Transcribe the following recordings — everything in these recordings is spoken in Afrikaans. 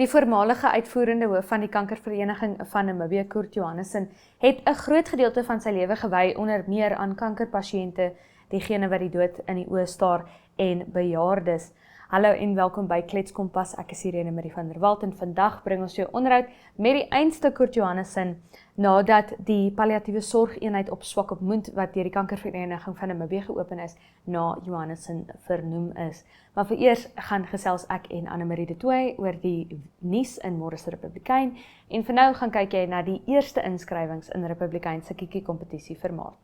Die voormalige uitvoerende hoof van die Kankervereniging van Namibië, Kurt Johannesson, het 'n groot gedeelte van sy lewe gewy onder meer aan kankerpasiënte, diegene wat die dood in die oë staar en bejaardes. Hallo en welkom by Klets Kompas, ek is Irene Marie van der Walt en vandag bring ons jou onderhoud met die einste Kurt Johannesson nadat die palliatiewe sorgeenheid op Swakopmund wat deur die Kankervereniging van Namibië geopen is, na Johannesson vernoem is. Maar vir eers gaan gesels ek en Annemarie de Tooy oor die nuus in Môre se Republikein en vir nou gaan kyk jy na die eerste inskrywings in Republikein se Kiki kompetisie vir Maart.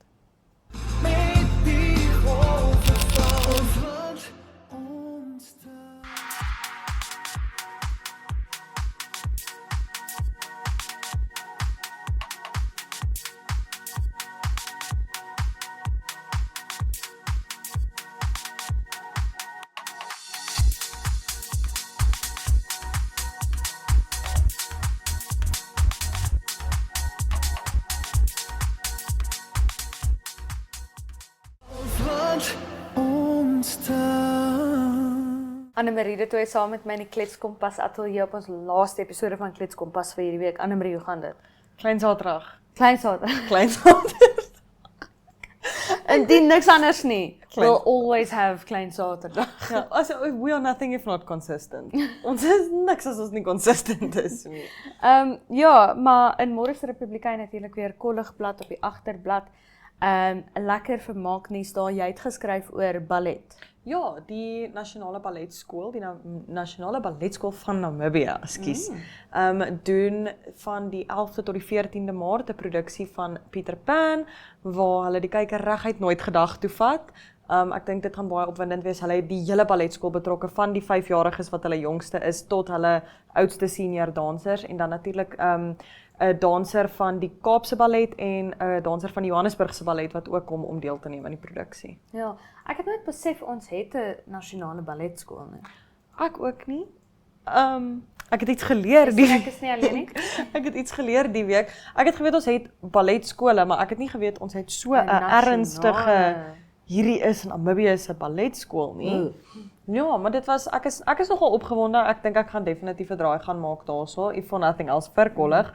Annemarie de Tooy saam met my in die Klets Kompas ateljee op ons laaste episode van Klets Kompas vir hierdie week. Annemarie, hoe gaan dit? Klein Saterdag. Klein Saterdag. Klein Saterdag. Indien niks anders nie. We'll always have Klein Saterdag. Ja, we are nothing if not consistent. Ons is niks as ons nie consistent is nie. Ja, maar in Môre se Republikein natuurlik weer kolligblad op die agterblad. Lekker vermaaknuus daar, jy het geskryf oor ballet. Ja, die Nasionale Balletskool, die Nasionale Balletskool van Namibië, ekskuus, doen van die 11de tot die 14de Maart 'n produksie van Peter Pan, waar hulle die kyker reguit nooit gedag toe vat. Ek dink dit gaan baie opwindend wees. Hulle het die hele balletskool betrokke, van die 5-jariges wat hulle jongste is, tot hulle oudste senior dansers, en dan natuurlik 'n danser van die Kaapse Ballet en 'n danser van die Johannesburgse Ballet wat ook kom om deel te neem aan die produksie. Ja, ek het nooit besef ons het 'n nasionale balletskool nie. Ek ook nie. Ek het iets geleer Ek is nie alleen nie. Ek het iets geleer die week. Ek het geweet ons het balletskole, maar ek het nie geweet ons het so 'n ernstige hierdie is in Namibië se balletskool nie. Ja, maar dit was ek is nogal opgewonde. Ek dink ek gaan definitief 'n draai gaan maak daarso, if for nothing else vir kollig.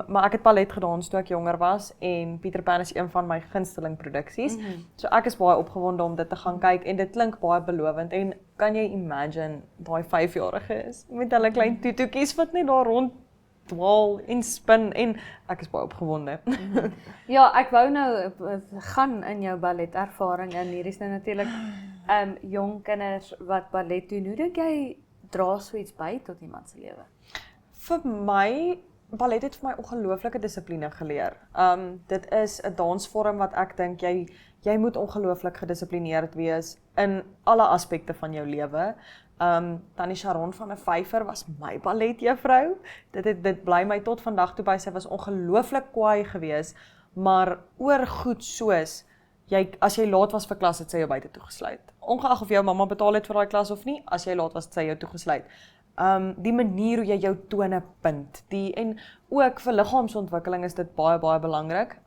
Maar ek het ballet gedans toe ek jonger was en Peter Pan is een van my gunsteling produksies. So ek is baie opgewonde om dit te gaan kyk en dit klink baie belovend. En kan jy imagine daai 5-jariges met hulle klein toetoetjies wat net daar rond dwaal en spin en ek is baie opgewonde. Ja, ek wou nou gaan in jou balletervaring en hier is nou natuurlik jong kinders wat ballet doen. Hoe dink jy dra so iets by tot iemand se lewe? Vir my ballet het vir my ongelooflike dissipline geleer. Dit is 'n dansvorm wat ek dink jy moet ongelooflik gedissiplineerd wees in alle aspekte van jou lewe. Tannie Sharon van 'n Vyver was my balletjuffrou. Dit bly my tot vandag toe by. Sy was ongelooflik kwaai geweest, maar oor goed soos as jy laat was vir klas, het sy jou buite toegesluit. Ongeag of jou mamma betaal het vir daai klas of nie, as jy laat was, het sy jou toegesluit. Die manier hoe jy jou tone punt, en ook vir liggaamsontwikkeling is dit baie, baie belangrik.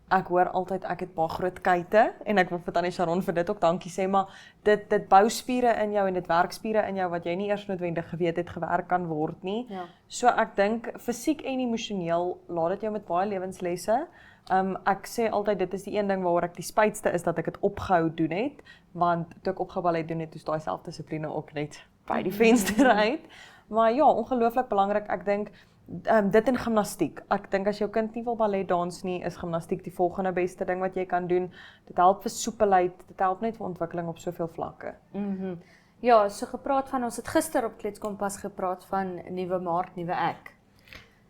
Ek hoor altyd, ek het baie groot kuite, en ek wil vir Tannie Sharon vir dit ook dankie sê, maar dit bou spiere in jou, en dit werk spiere in jou, wat jy nie eers noodwendig geweet het gewerk kan word nie. Ja. So ek dink, fisiek en emosioneel, laat dit jou met baie lewenslesse. Ek sê altyd, dit is die een ding waaroor ek die spytste is, dat ek het opgehou doen het, want toe ek opgehou ballet doen het, toe is daai selfdissipline ook net by die venster uit. Maar ja, ongelooflik belangrik, ek dink, dit in gimnastiek. Ek dink as jou kind nie wil ballet dans nie, is gimnastiek die volgende beste ding wat jy kan doen. Dit help vir soepelheid, dit help net vir ontwikkeling op soveel vlakke. Ja, so gepraat van, ons het gister op Klets Kompas gepraat van nuwe Maart, nuwe ek.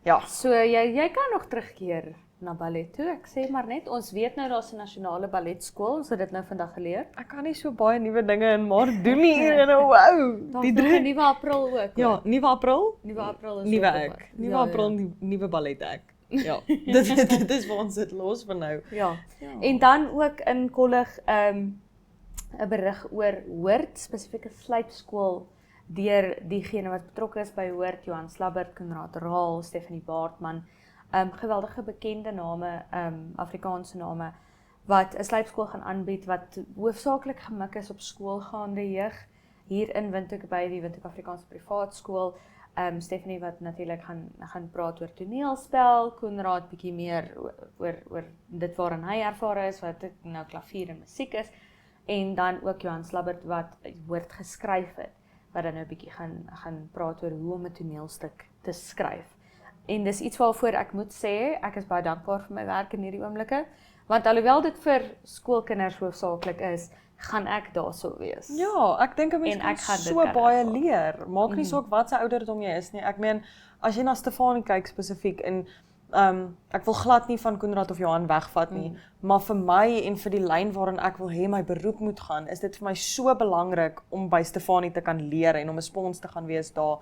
Ja. So jy kan nog terugkeer na ballet toe. Ek sê maar net, ons weet nou daar's 'n nasionale balletskool, ons het dit nou vandag geleer. Ek kan nie so baie nuwe dinge in Maart doen nie, en wow. Die 9 April ook. Ja, 9 April? 9 April is nuwe ook ek. 9 April nuwe ballet ek. Ja. dit is waar ons dit los vir nou. Ja. En dan ook in kollig 'n berig oor Hoort, spesifieke slypskool deur diegene wat betrokke is by Hoort, Johan Slabbert, Konrad Raal, Stephanie Baartman. Geweldige bekende name, Afrikaanse name, wat 'n slypskool gaan aanbied, wat hoofsaaklik gemik is op skoolgaande jeug, hier in Windhoek by die Windhoek Afrikaanse Privaat Skool, Stephanie wat natuurlik gaan praat oor toneelspel, Konrad bietjie meer oor dit waarin hy ervare is, wat nou klavier en musiek is, en dan ook Johan Slabbert wat woord geskryf het, wat dan nou bietjie gaan praat oor hoe om 'n toneelstuk te skryf. En dis iets waarvoor ek moet sê, ek is baie dankbaar vir my werk in hierdie oomblikke, want alhoewel dit vir skoolkinders hoofsaaklik is, gaan ek daarso wees. Ja, ek dink 'n mens En kan ek gaan dit so kan baie ervaar. leer. Maak nie saak wat se ouderdom jy is nie. Ek meen, as jy na Stefanie kyk spesifiek en ek wil glad nie van Konrad of Johan wegvat nie, maar vir my en vir die lyn waarin ek wil hê my beroep moet gaan, is dit vir my so belangrik om by Stefanie te kan leer en om 'n spons te gaan wees daar.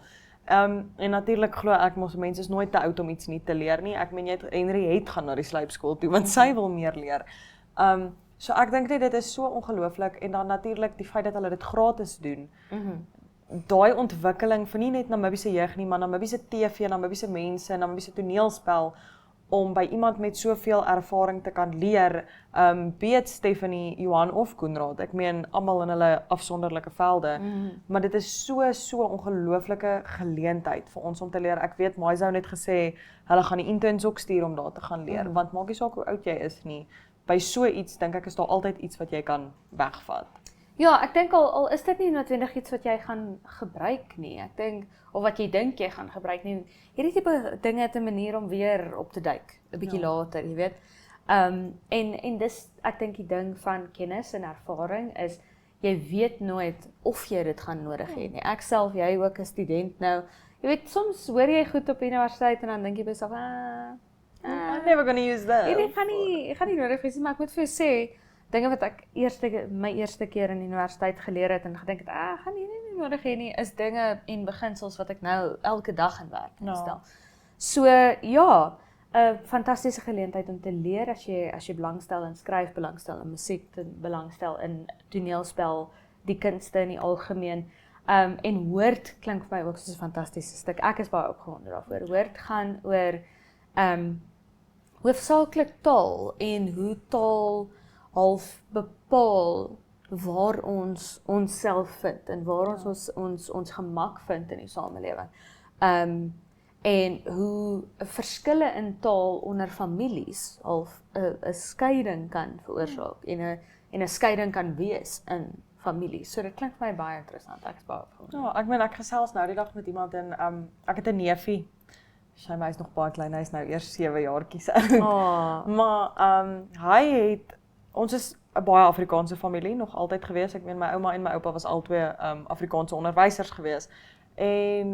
En natuurlik glo ek mos mense is nooit te oud om iets nie te leer nie. Ek meen Henry het gaan na die slypskool toe want sy wil meer leer. So ek dink net dit is so ongelooflik en dan natuurlik die feit dat hulle dit gratis doen. Daai ontwikkeling vir nie net Namibiese jeug nie, maar Namibiese TV, Namibiese mense, Namibiese toneelspel om by iemand met soveel ervaring te kan leer, weet Stephanie, Johan of Konrad. Ek meen almal in hulle afsonderlike velde, maar dit is so ongelooflike geleentheid vir ons om te leer. Ek weet Maizou het gesê hulle gaan die interns ook stuur om daar te gaan leer, want maak nie saak hoe oud jy is nie. By so iets dink ek is daar altyd iets wat jy kan wegvat. Ja, ek dink al is dit nie noodwendig iets wat jy gaan gebruik nie. Ek dink of wat jy dink jy gaan gebruik nie. Hierdie tipe dinge het 'n manier om weer op te duik, 'n bietjie later, jy weet. En dis ek dink die ding van kennis en ervaring is jy weet nooit of jy dit gaan nodig hê nie. Ek self, jy ook 'n student nou. Jy weet soms hoor jy goed op universiteit en dan dink jy by jouself, I'm never gonna use that. Ek gaan nie nodig wees nie, maar ek moet vir jou sê, dinge wat ek my eerste keer in die universiteit geleer het en gedink het, gaan nie nodig hê nie, is dinge en beginsels wat ek nou elke dag in werking stel. So ja, 'n fantastiese geleentheid om te leer as jy belangstel in skryf, belangstel in musiek, belangstel in toneelspel, die kunste in die algemeen. En woord klink vir my ook soos 'n fantastiese stuk. Ek is baie opgewonde daarvoor. Woord gaan oor hoofsaaklik taal en hoe taal half bepaal waar ons onsself vind en waar ons gemak vind in die samelewing. En hoe verskille in taal onder families half 'n skeiding kan veroorsaak en 'n skeiding kan wees in families. So dit klink vir my baie interessant. Ek is baie opgewonde. Ja, ek meen ek gesels nou die dag met iemand en ek het 'n neefie. Sy is nog baie klein, hy is nou eers 7 jaartjies oud. Maar ons is 'n baie Afrikaanse familie nog altyd gewees. Ek meen my ouma en my oupa was albei Afrikaanse onderwysers gewees. En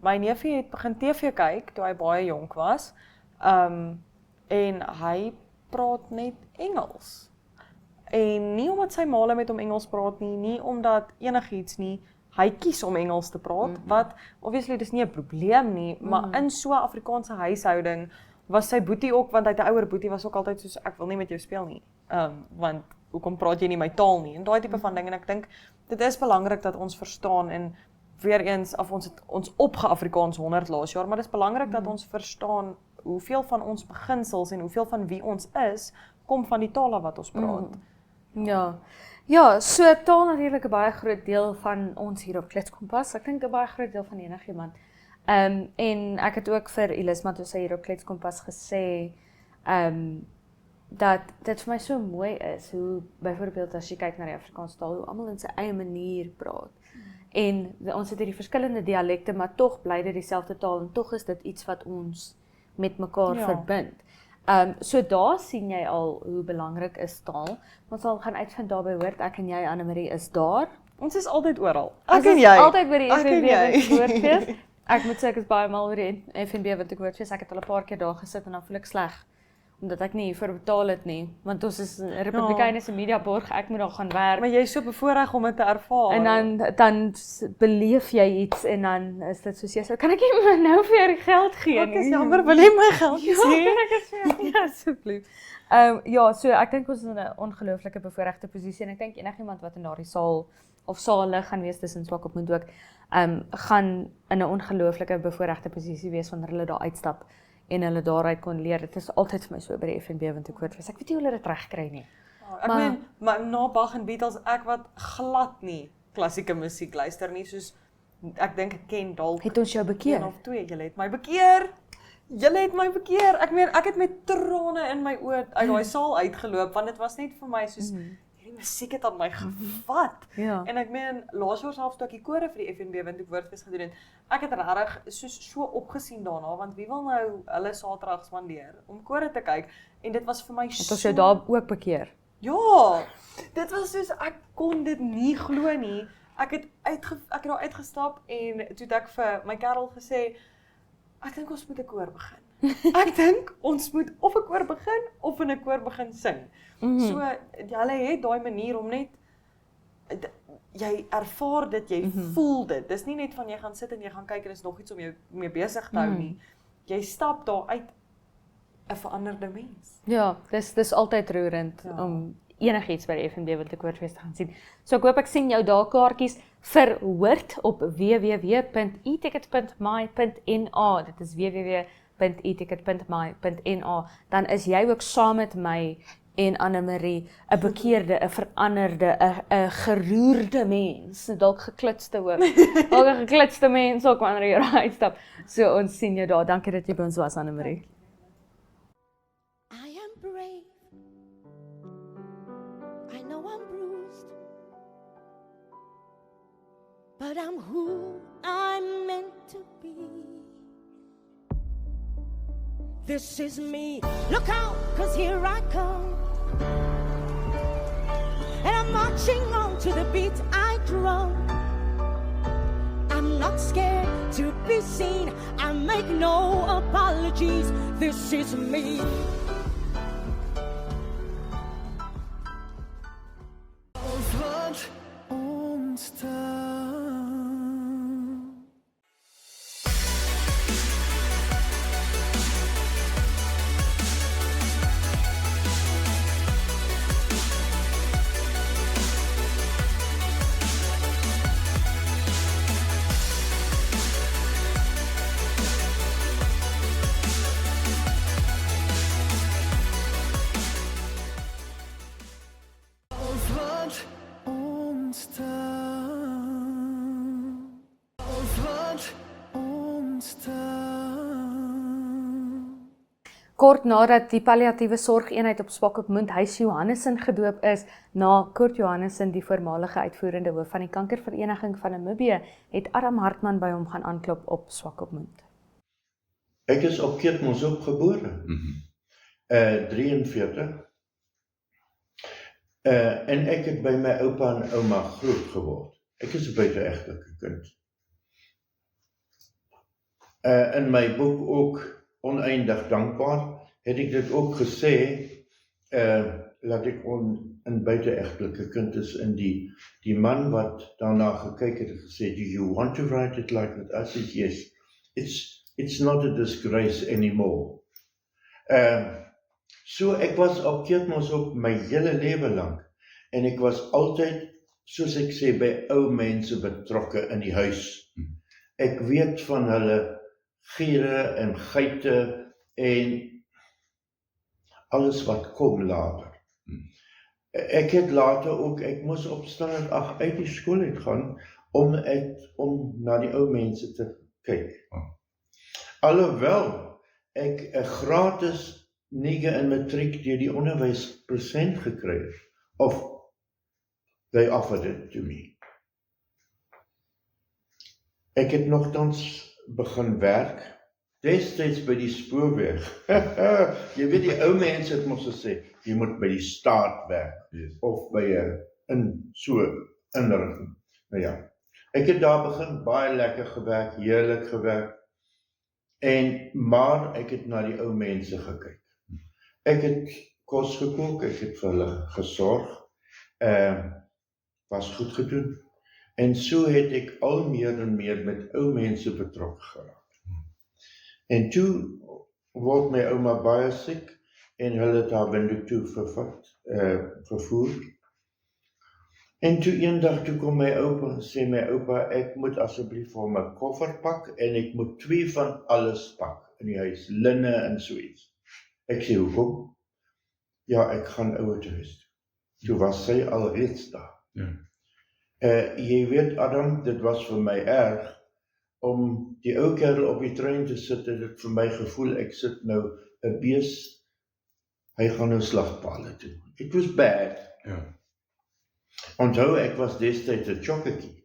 my neefie het begin TV kyk toe hy baie jonk was. En hy praat net Engels. En nie omdat sy ma met hom Engels praat nie omdat enigiets nie. Hy kies om Engels te praat, wat obviously dis nie 'n probleem nie, maar in so 'n Afrikaanse huishouding was sy boetie ook, want hy het 'n ouer boetie, was ook altyd soos ek wil nie met jou speel nie. Want hoekom praat jy nie my taal nie? En daai tipe van ding en ek dink dit is belangrik dat ons verstaan en weer eens of ons het ons opge-Afrikaans 100 laas jaar, maar dit is belangrik dat ons verstaan hoeveel van ons beginsels en hoeveel van wie ons is kom van die tale wat ons praat. Ja, so taal natuurlik 'n baie groot deel van ons hier op Kletskompas. Ek dink 'n baie groot deel van enigiemand. En ek het ook vir Elisma toe sy hier op Kletskompas gesê, dat dit vir my so mooi is hoe byvoorbeeld as jy kyk na die Afrikaanse taal, hoe almal in sy eie manier praat. En ons het hierdie verskillende dialekte, maar tog bly dit dieselfde taal en tog is dit iets wat ons met mekaar verbind. So daar sien jy al hoe belangrik is taal. Ons sal gaan uitvind daar by Woord, ek en jy Anne-Marie is daar. Ons is altyd oral. Ek en jy. Altyd by die FNB Woordfees. Ek moet sê ek is baie mal oor die FNB wat ek Woordfees. Ek het al 'n paar keer daar gesit en dan voel ek sleg omdat ek nie vir betaal het nie, want ons is 'n Republikeinse mediaborg, ek moet daar gaan werk. Maar jy is so bevoorreg om dit te ervaar. En dan beleef jy iets en dan is dit soos jy sê, kan ek nie nou vir jou die geld gee nie? Ek is jammer, wil jy my geld gee? Ja, asseblief. So ek dink ons is in 'n ongelooflike bevoorregte posisie en ek dink enigiemand wat in daardie saal of sale gaan wees tussen Swakopmund ook, gaan in 'n ongelooflike bevoorregte posisie wees wanneer hulle daar uitstap en hulle daaruit kon leer. Dit is altyd vir my so by die FNB want ek Woordfees. Ek weet nie hoe hulle dit regkry nie. Ek meen, na Bach en Beatles, ek wat glad nie klassieke musiek luister nie, soos ek dink ek ken dalk Het ons jou een bekeer? of twee, julle het my bekeer. Julle het my bekeer. Ek meen, ek het met trane in my oë uit daai saal uitgeloop want dit was net vir my soos hierdie musiek het aan my gevat. Ja. En ek meen, laas jaar selfs toe ek die kore vir die FNB want ek woordfees gedoen het, ek het regtig so opgesien daarna want wie wil nou hulle Saterdag spandeer om kore te kyk en dit was vir my Het ons jou daar ook bekeer? Ja, dit was soos ek kon dit nie glo nie. Ek het daar uitgestap en toe het ek vir my kerel gesê, ek dink ons moet 'n koor begin. Ek dink ons moet of 'n koor begin of in 'n koor begin sing. So hulle het daai manier om net jy ervaar dit, jy voel dit. Dis nie net van jy gaan sit en jy gaan kyk en is nog iets om jou mee besig te hou nie. Jy stap daar uit 'n veranderde mens. Ja, dis altyd roerend om enigiets by die FNB wat ek woordfees te gaan sien. So ek hoop ek sien jou daar kaartjies vir Hoort op www.eticket.my.na. Dit is www.eticket.my.na. Dan is jy ook saam met my en Anne-Marie 'n bekeerde, 'n veranderde, 'n geroerde mens, dalk geklitste hoop. Dalk 'n geklitste mens ook wanneer jy daar uitstap. So ons sien jou daar. Dankie dat jy by ons was, Anne-Marie. I am brave. I know I'm bruised. But I'm who I'm meant to be. This is me. Look out, 'cause here I come. And I'm marching on to the beat I drum. I'm not scared to be seen. I make no apologies. This is me. Wat ontstaan. Wat ontstaan. Wat ontstaan. Kort nadat die palliatiewe sorgeenheid op Swakopmund Huis Johannessen gedoop is, na Kurt Johannessen, die voormalige uitvoerende hoof van die Kankervereniging van Namibië, het Adam Hartman by hom gaan aanklop op Swakopmund. Ek is op Keetmonshoop gebore. 43. En ek het by my oupa en ouma groot geword. Ek is 'n buiteegtelike kind. In my boek ook Oneindig dankbaar, het ek dit ook gesê, dat ek 'n buiteegtelike kind is in die man wat daarna gekyk het en gesê, do you want to write it like that? I said, yes. It's not a disgrace anymore. So ek was op Keetmonshoop my hele lewe lank en ek was altyd, soos ek sê, by ou mense betrokke in die huis. Ek weet van hulle giere en geite en alles wat kom later. Ek het later ook, ek moes op standaard 8 uit die skool uitgaan om na die ou mense te kyk. Alhoewel ek 'n gratis 9 in matriek deur die onderwyspresent gekry het, of they offered it to me. Ek het nogtans begin werk, destyds by die spoorweg. Jy weet die ou mense het mos gesê, jy moet by die staat werk, of by 'n so inrigting. Nou ja, ek het daar begin baie lekker gewerk, heerlik gewerk, maar ek het na die ou mense gekyk. Ek het kos gekook, ek het vir hulle gesorg, was goed gedoen, en so het ek al meer en meer met ou mense betrokke geraak. En toe word my ouma baie siek, en hulle het haar Windhoek toe vervoer. En toe eendag toe kom my oupa en sê my oupa, ek moet asseblief vir my koffer pak, en ek moet 2 van alles pak in die huis, linne en so iets. Ek sê, hoekom? Ja, ek gaan ouer huis toe. Toe was sy alreeds daar. Jy weet Adam, dit was vir my erg, om die ou kerel op die trein te sit, het dit vir my gevoel, ek sit nou 'n bees, hy gaan nou slagpale toe. It was bad. Ja. Onthou, ek was destyds 'n chokkertjie,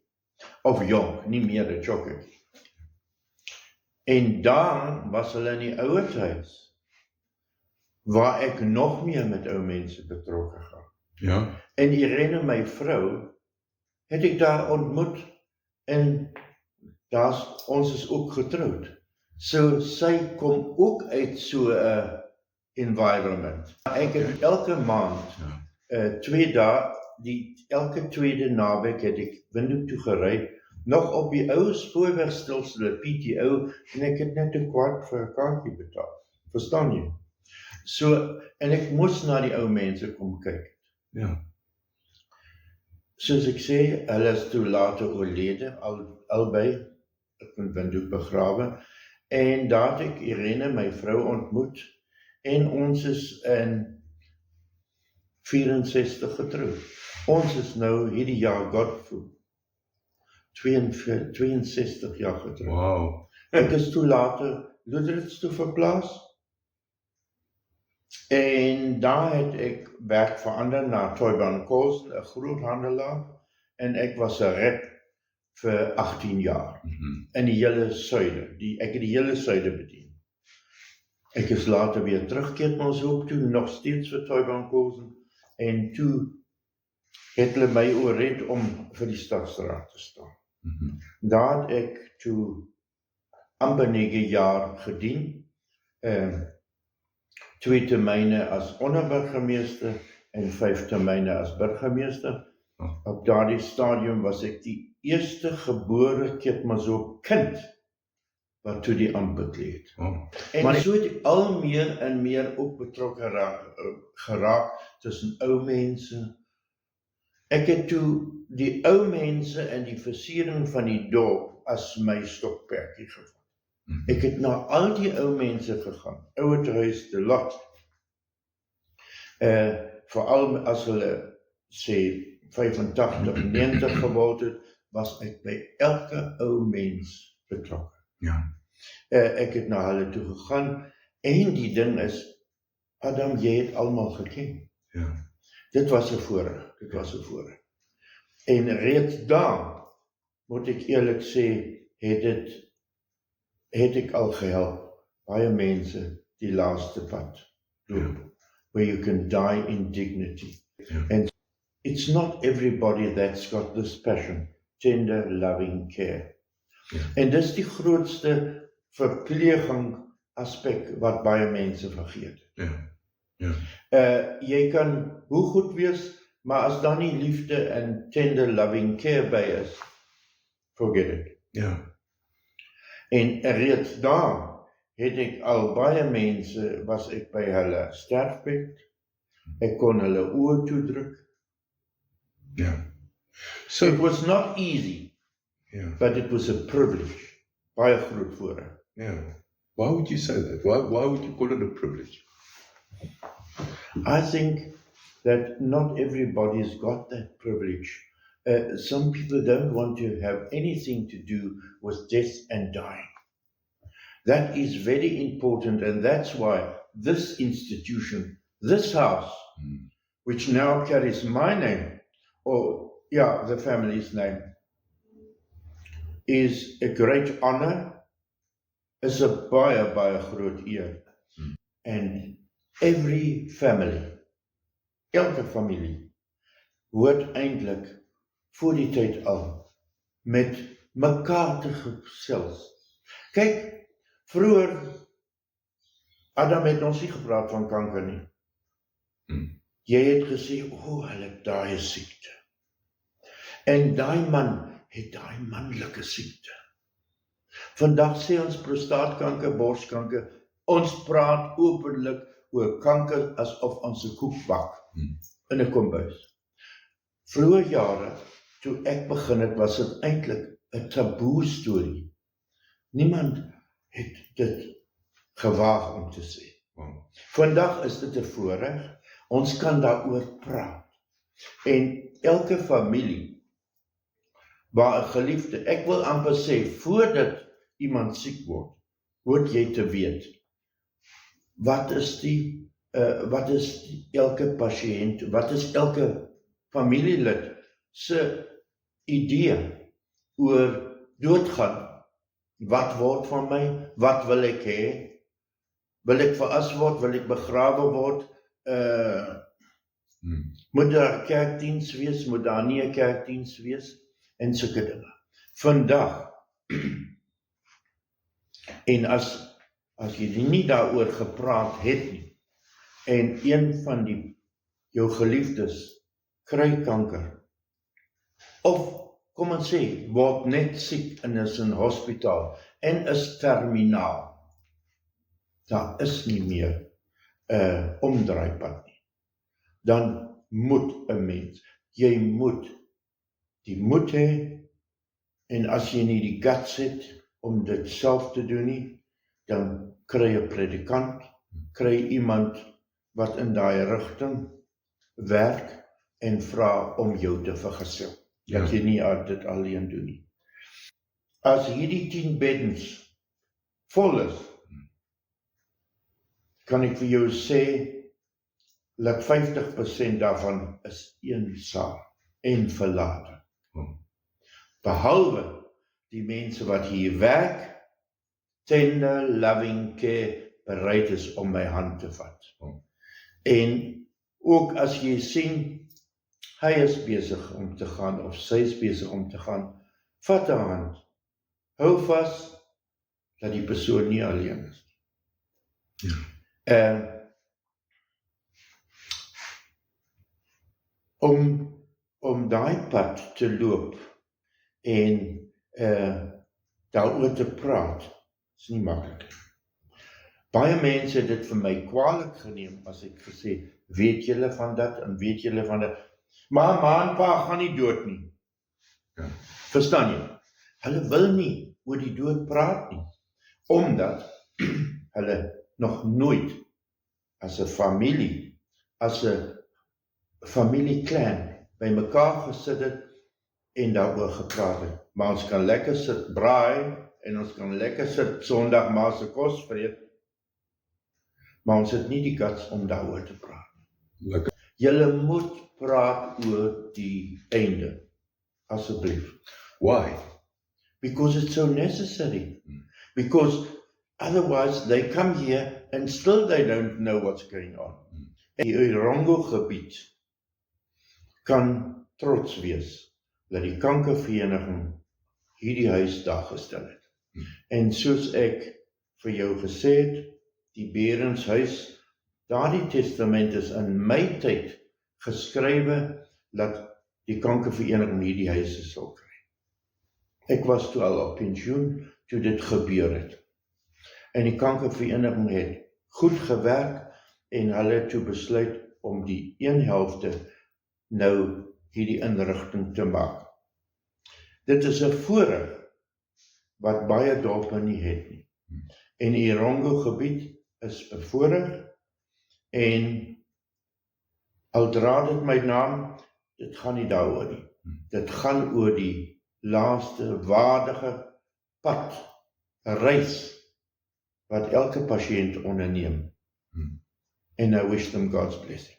of jong, nie meer 'n chokkertjie. En daar was hulle in die ouerhuis, waar ek nog meer met ou mense betrokke gaan. Ja. En Irene, my vrou, het ek daar ontmoet, en ons is ook getroud. So sy kom ook uit so 'n environment. Ek het elke maand, 2 dae, elke tweede naweek het ek Windhoek toe gery, nog op die ou spoorwegstelsel, PTO, en ek het net 'n kwart vir 'n kaartjie betaal. Verstaan jy? So, en ek moes na die ou mense kom kyk. Ja. Soos ek sê, hulle is toe later oorlede, albei, ek in Windhoek begrawe, en daar het ek Irene, my vrou, ontmoet, en ons is in 64 getroud. Ons is nou hierdie jaar Godfrey, 62 jaar getroud. Wow. Ek is toe later Lutheran's toe verplaas, en daar het ek werk verander na Toyban Colson, 'n groothandelaar, en ek was 'n rep vir 18 jaar, in die hele suide, ek het die hele suide bedien. Ek is later weer terug Keetmanshoop toe, nog steeds vir Toyban Colson, en toe het hulle my oorred om vir die Stadsraad te staan. Daar het ek toe amper 9 jaar gedien, 2 termyne as onderburgemeester en 5 termyne as burgemeester. Op daardie stadium was ek die eerste gebore Keetmanshoop kind wat toe die ambt bekleed. En so het ek al meer en meer ook betrokke geraak tussen ou mense. Ek het toe die ou mense en die versiering van die dorp as my stokperdjie gevat. Ek het na al die ou mense gegaan, Ouerhuis, De Lot, veral as hulle sê 85, 90 geword het, was ek by elke ou mens betrokke. Ja. Ek het na hulle toe gegaan, en die ding is, Adam, jy het almal geken. Ja. Dit was 'n voorreg, En reeds daar, moet ek eerlik sê, het ek al gehelp, baie mense die laaste pad loop, where you can die in dignity. And it's not everybody that's got this passion, tender, loving care. En dis die grootste verpleging aspek wat baie mense vergeet. Jy kan hoe goed wees, maar as daar nie liefde en tender, loving care by is, forget it. En reeds daar het ek al baie mense, was ek by hulle sterfbed, ek kon hulle oë toedruk. So it was not easy, but it was a privilege, baie groot voorreg. Why would you say that? Why would you call it a privilege? I think that not everybody's got that privilege. Some people don't want to have anything to do with death and dying. That is very important, and that's why this institution, this house, which now carries my name, the family's name, is a great honor, is a baie groot eer. And every family, elke familie, hoort eintlik voor die tyd al met mekaar te gesels. Kyk, vroeger, Adam het ons nie gepraat van kanker nie. Jy het gesê, hulle het daai siekte. En daai man het daai manlike siekte. Vandag sê ons prostaatkanker, borskanker, ons praat openlik oor kanker asof ons 'n koek bak in 'n kombuis. Vroeger jare, toe ek begin het, was dit eintlik 'n taboe storie. Niemand het dit gewaag om te sê. Vandag is dit 'n voorreg, ons kan daaroor praat. En elke familie waar 'n geliefde, ek wil amper sê, voordat iemand siek word, hoort jy te weet, wat is elke pasiënt, wat is elke familielid se idee oor doodgaan. Wat word van my? Wat wil ek hê? Wil ek veras word? Wil ek begrawe word? Moet daar 'n kerkdiens wees? Moet daar nie 'n kerkdiens wees? En sulke dinge. Vandag, en as jy nie daaroor gepraat het nie, en een van jou geliefdes kry kanker, of kom ons sê, word net siek en is in hospitaal en is terminaal, daar is nie meer 'n omdraaipad nie. Dan moet 'n mens, jy moet die moed hê, en as jy nie die guts het om dit self te doen nie, dan kry 'n predikant, kry iemand wat in daai rigting werk en vra om jou te vergesel. Dat jy nie dit alleen doen nie. As hierdie 10 beddens vol is, kan ek vir jou sê, dat 50% daarvan is eensaam en verlate. Behalwe die mense wat hier werk, tender, loving care, bereid is om my hand te vat. En ook as jy sien, hy is besig om te gaan, of sy is besig om te gaan, vat 'n hand, hou vas, dat die persoon nie alleen is. Om daai pad te loop, en daaroor te praat, is nie maklik. Baie mense het dit vir my kwaadlik geneem, as ek gesê, weet julle van dat, en weet julle van dat, maar ma en pa gaan nie dood nie. Verstaan jy? Hulle wil nie oor die dood praat nie, omdat hulle nog nooit as 'n familie, as 'n familieklan by mekaar gesit het en daaroor gepraat het. Maar ons kan lekker sit braai, en ons kan lekker sit Sondag maar se kos vreet, maar ons het nie die guts om daaroor te praat. Lekker. Julle moet praat oor die einde, asseblief. Why? Because it's so necessary. Because otherwise they come here and still they don't know what's going on. En die Erongo gebied kan trots wees dat die kankervereniging hierdie huis daar gestel het. En soos ek vir jou gesê het, die Berenshuis, daardie testament is in my tyd geskrywe dat die kankervereniging hierdie huise sal kry. Ek was toe al op pensioen toe dit gebeur het. En die kankervereniging het goed gewerk en hulle het toe besluit om die 1/2 nou hierdie inrigting te maak. Dit is 'n voorreg wat baie dorpe nie het nie. En die Erongo gebied is 'n voorreg, en al dra dit my naam, dit gaan nie daaroor nie. Dit gaan oor die laaste waardige pad, 'n reis, wat elke pasiënt onderneem. And I wish them God's blessing.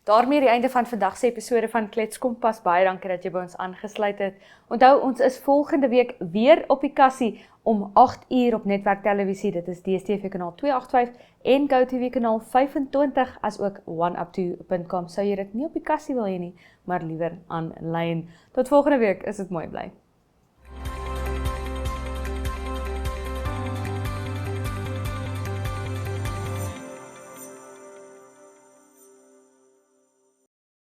Daarmee die einde van vandag se episode van Kletskompas. Baie dankie dat jy by ons aangesluit het. Onthou, ons is volgende week weer op die kassie om 8 uur op Netwerk Televisie. Dit is DStv kanaal 285 en GoTV kanaal 25, as ook oneup2.com. Sou jy dit nie op die kassie wil hê nie, maar liewer aanlyn. Tot volgende week, is dit mooi bly.